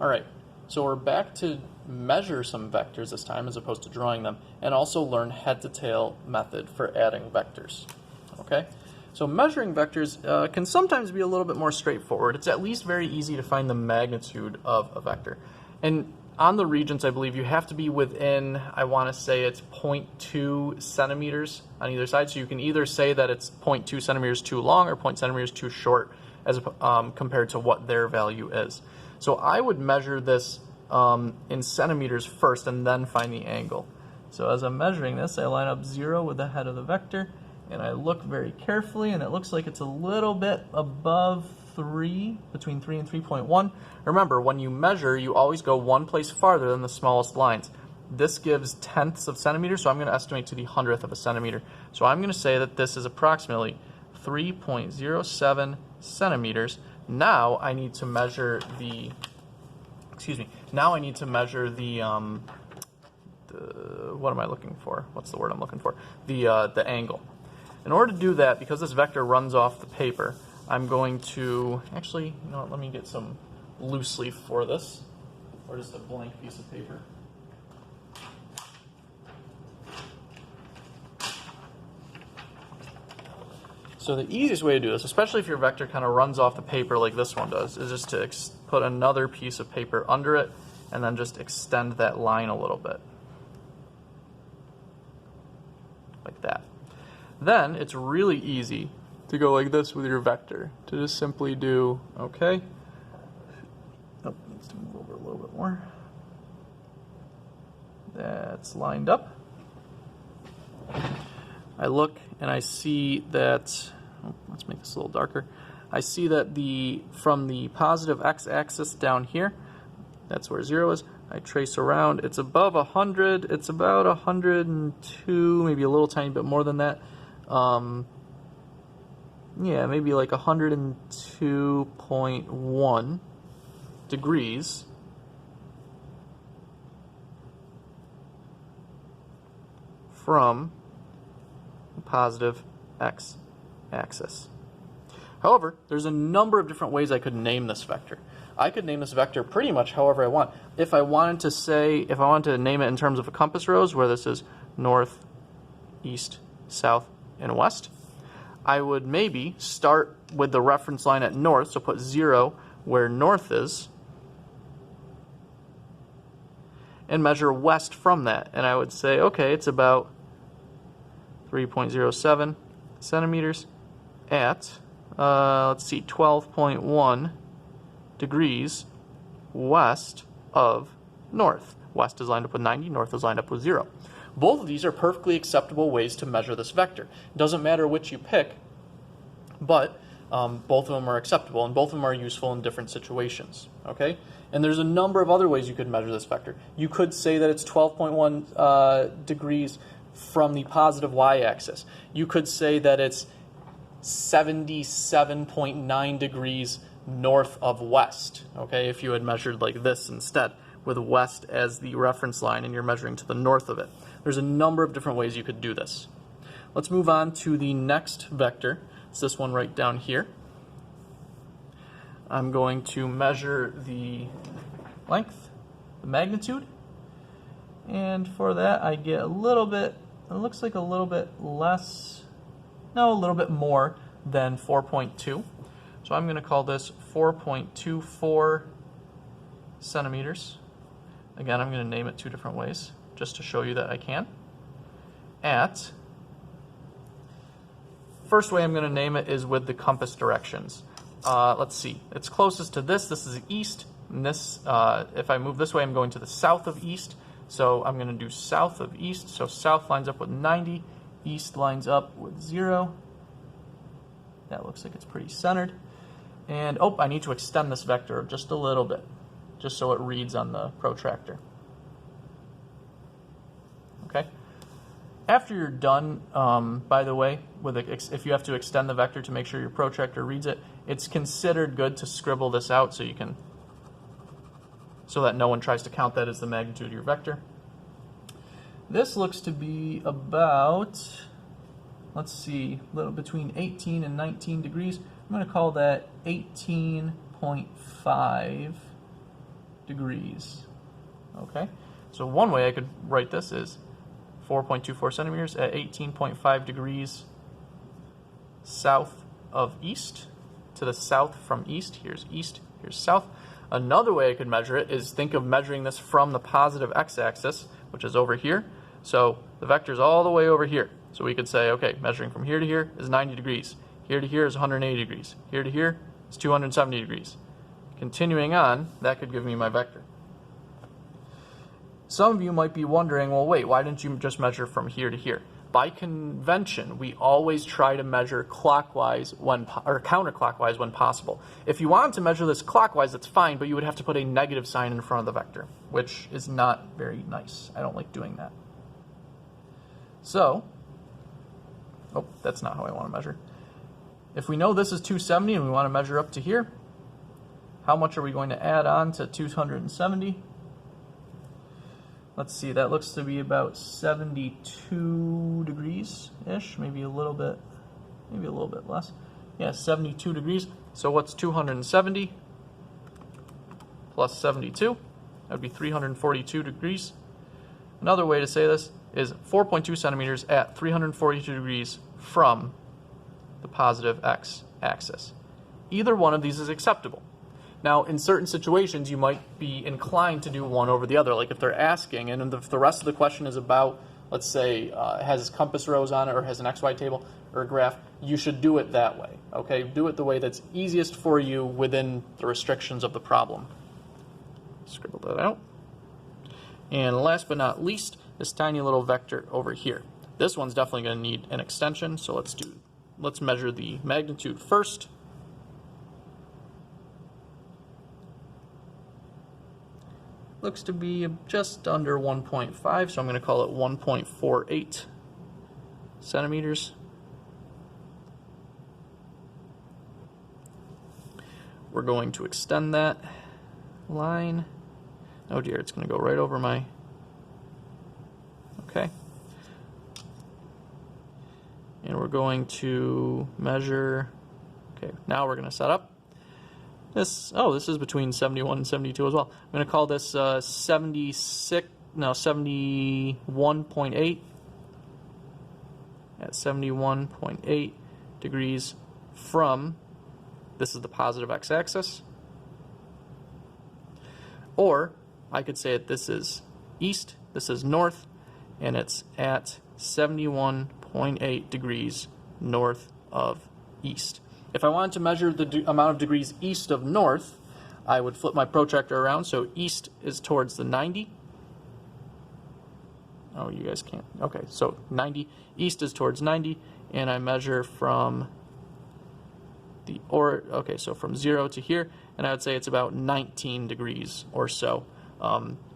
All right, so we're back to measure some vectors this time as opposed to drawing them, and also learn head to tail method for adding vectors. Okay, so measuring vectors can sometimes be a little bit more straightforward. It's at least very easy to find the magnitude of a vector. And on the Regents, I believe you have to be within, I want to say it's 0.2 centimeters on either side. So you can either say that it's 0.2 centimeters too long or 0.2 centimeters too short as compared to what their value is. So I would measure this in centimeters first and then find the angle. So as I'm measuring this, I line up 0 with the head of the vector, and I look very carefully, and it looks like it's a little bit above 3, between 3 and 3.1. Remember, when you measure, you always go one place farther than the smallest lines. This gives tenths of centimeters, so I'm going to estimate to the hundredth of a centimeter. So I'm going to say that this is approximately 3.07 centimeters. Now I need to measure the, now I need to measure the what am I looking for? What's the word I'm looking for? The angle. In order to do that, because this vector runs off the paper, I'm going to, actually, you know what, let me get some loose leaf for this, or just a blank piece of paper. So the easiest way to do this, especially if your vector kind of runs off the paper like this one does, is just to put another piece of paper under it and then just extend that line a little bit. Like that. Then it's really easy to go like this with your vector, to just simply do, okay. Oh, needs to move over a little bit more. That's lined up. I look and I see that, oh, let's make this a little darker. I see that from the positive x-axis down here, that's where 0 is, I trace around, it's above 100, it's about 102, maybe a little tiny bit more than that. Yeah, maybe like 102.1 degrees from the positive x-axis. However, there's a number of different ways I could name this vector. I could name this vector pretty much however I want. If I wanted to name it in terms of a compass rose, where this is north, east, south, and west, I would maybe start with the reference line at north, so put 0 where north is, and measure west from that. And I would say, okay, it's about 3.07 centimeters at, let's see, 12.1 degrees west of north. West is lined up with 90, north is lined up with 0. Both of these are perfectly acceptable ways to measure this vector. It doesn't matter which you pick, but both of them are acceptable, and both of them are useful in different situations. Okay? And there's a number of other ways you could measure this vector. You could say that it's 12.1 degrees from the positive y-axis. You could say that it's 77.9 degrees north of west, okay, if you had measured like this instead, with west as the reference line and you're measuring to the north of it. There's a number of different ways you could do this. Let's move on to the next vector. It's this one right down here. I'm going to measure the length, the magnitude, and for that I get a little bit, it looks like a little bit less, no, a little bit more than 4.2. So I'm going to call this 4.24 centimeters. Again, I'm going to name it two different ways, just to show you that I can. At, first way I'm going to name it is with the compass directions. Let's see, it's closest to this. This is east, and this, if I move this way, I'm going to the south of east. So I'm going to do south of east. So south lines up with 90, east lines up with 0. That looks like it's pretty centered. And, oh, I need to extend this vector just a little bit, just so it reads on the protractor. Okay. After you're done, by the way, if you have to extend the vector to make sure your protractor reads it, it's considered good to scribble this out so that no one tries to count that as the magnitude of your vector. This looks to be about, let's see, a little between 18 and 19 degrees. I'm going to call that 18.5 degrees. Okay, so one way I could write this is 4.24 centimeters at 18.5 degrees south of east. To the south from east, here's south. Another way I could measure it is think of measuring this from the positive x-axis, which is over here. So the vector's all the way over here. So we could say, okay, measuring from here to here is 90 degrees. Here to here is 180 degrees. Here to here is 270 degrees. Continuing on, that could give me my vector. Some of you might be wondering, well, wait, why didn't you just measure from here to here? By convention, we always try to measure clockwise or counterclockwise when possible. If you wanted to measure this clockwise, that's fine, but you would have to put a negative sign in front of the vector, which is not very nice. I don't like doing that. So, oh, that's not how I want to measure. If we know this is 270 and we want to measure up to here, how much are we going to add on to 270? Let's see, that looks to be about 72 degrees-ish, maybe a little bit less. Yeah, 72 degrees. So what's 270 plus 72? That would be 342 degrees. Another way to say this is 4.2 centimeters at 342 degrees from the positive x-axis. Either one of these is acceptable. Now, in certain situations, you might be inclined to do one over the other, like if they're asking, and if the rest of the question is about, let's say, has compass rose on it or has an XY table or a graph, you should do it that way, okay? Do it the way that's easiest for you within the restrictions of the problem. Scribble that out. And last but not least, this tiny little vector over here. This one's definitely going to need an extension, so let's measure the magnitude first. Looks to be just under 1.5, so I'm going to call it 1.48 centimeters. We're going to extend that line. Oh dear, it's going to go right over my... Okay. And we're going to measure... Okay, now we're going to set up. This is between 71 and 72 as well. I'm going to call this 71.8 at 71.8 degrees from, this is the positive x-axis, or I could say that this is east, this is north, and it's at 71.8 degrees north of east. If I wanted to measure the amount of degrees east of north, I would flip my protractor around, so east is towards the 90. Oh, you guys can't. Okay, so 90. East is towards 90, and I measure from from 0 to here, and I would say it's about 19 degrees or so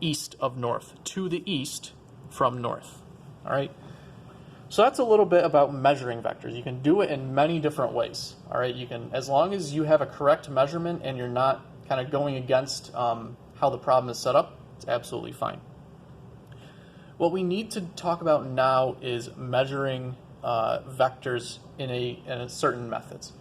east of north, to the east from north. All right? So that's a little bit about measuring vectors. You can do it in many different ways. All right, you can, as long as you have a correct measurement and you're not kind of going against how the problem is set up, it's absolutely fine. What we need to talk about now is measuring vectors in a certain methods.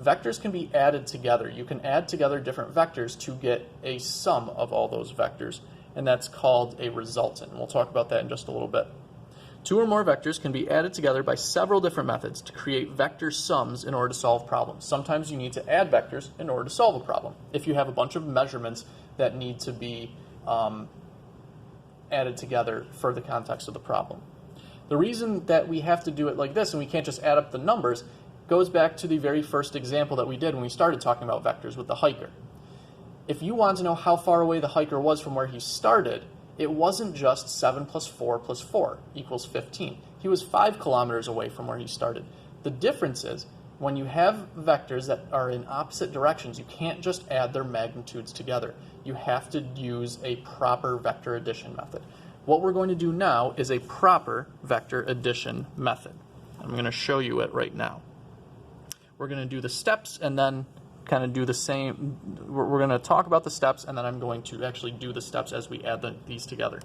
Vectors can be added together. You can add together different vectors to get a sum of all those vectors, and that's called a resultant. And we'll talk about that in just a little bit. Two or more vectors can be added together by several different methods to create vector sums in order to solve problems. Sometimes you need to add vectors in order to solve a problem. If you have a bunch of measurements that need to be added together for the context of the problem. The reason that we have to do it like this and we can't just add up the numbers goes back to the very first example that we did when we started talking about vectors with the hiker. If you want to know how far away the hiker was from where he started, it wasn't just 7 plus 4 plus 4 equals 15. He was 5 kilometers away from where he started. The difference is, when you have vectors that are in opposite directions, you can't just add their magnitudes together. You have to use a proper vector addition method. What we're going to do now is a proper vector addition method. I'm going to show you it right now. We're going to do the steps and then kind of do the same. We're going to talk about the steps, and then I'm going to actually do the steps as we add these together.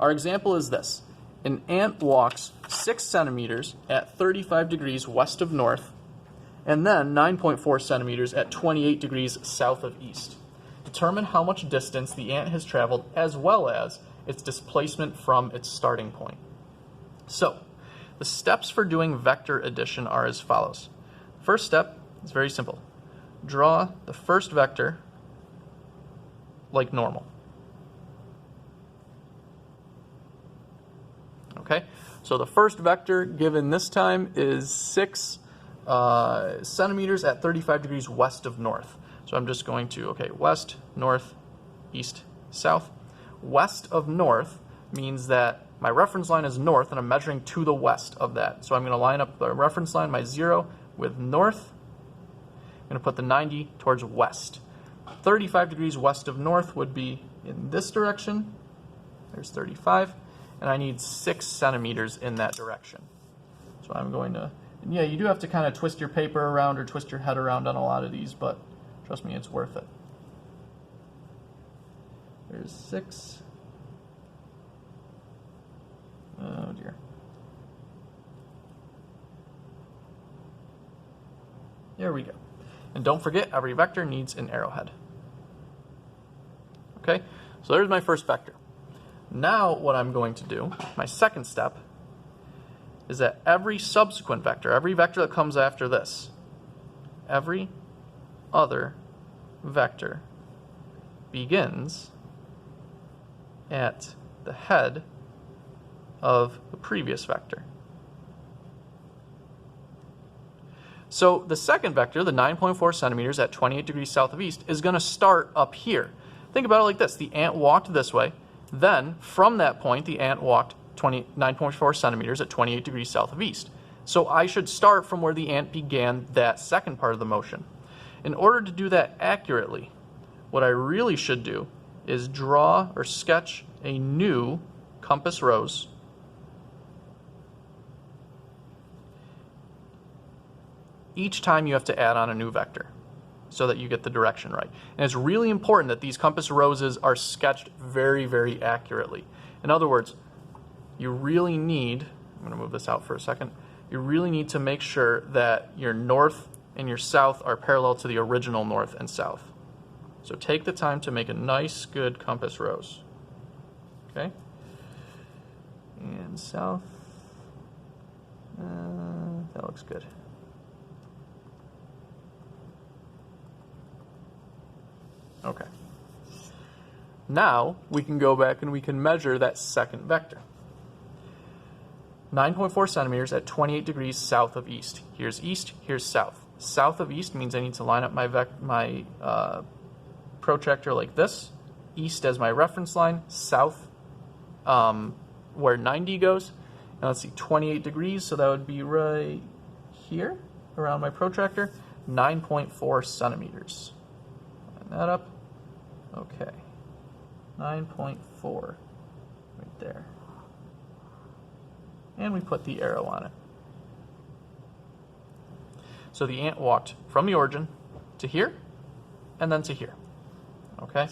Our example is this. An ant walks 6 centimeters at 35 degrees west of north, and then 9.4 centimeters at 28 degrees south of east. Determine how much distance the ant has traveled as well as its displacement from its starting point. So, the steps for doing vector addition are as follows. First step is very simple. Draw the first vector like normal. Okay, so the first vector given this time is 6 centimeters at 35 degrees west of north. So I'm just going to, okay, west, north, east, south. West of north means that my reference line is north and I'm measuring to the west of that. So I'm going to line up the reference line, my 0, with north. I'm going to put the 90 towards west. 35 degrees west of north would be in this direction. There's 35. And I need 6 centimeters in that direction. So I'm going to, and yeah, you do have to kind of twist your paper around or twist your head around on a lot of these, but trust me, it's worth it. There's 6. Oh dear. There we go. And don't forget, every vector needs an arrowhead. Okay, so there's my first vector. Now what I'm going to do, my second step, is that every subsequent vector, every vector that comes after this, every other vector begins at the head of the previous vector. So the second vector, the 9.4 centimeters at 28 degrees south of east, is going to start up here. Think about it like this. The ant walked this way. Then, from that point, the ant walked 9.4 centimeters at 28 degrees south of east. So I should start from where the ant began that second part of the motion. In order to do that accurately, what I really should do is draw or sketch a new compass rose each time you have to add on a new vector so that you get the direction right. And it's really important that these compass roses are sketched very, very accurately. In other words, you really need, I'm going to move this out for a second, you really need to make sure that your north and your south are parallel to the original north and south. So take the time to make a nice, good compass rose. Okay? And south, that looks good. Okay. Now we can go back and we can measure that second vector. 9.4 centimeters at 28 degrees south of east. Here's east, here's south. South of east means I need to line up my protractor like this. East as my reference line, south where 90 goes. And let's see, 28 degrees, so that would be right here around my protractor. 9.4 centimeters. Line that up. Okay, 9.4 right there. And we put the arrow on it. So the ant walked from the origin to here and then to here. Okay,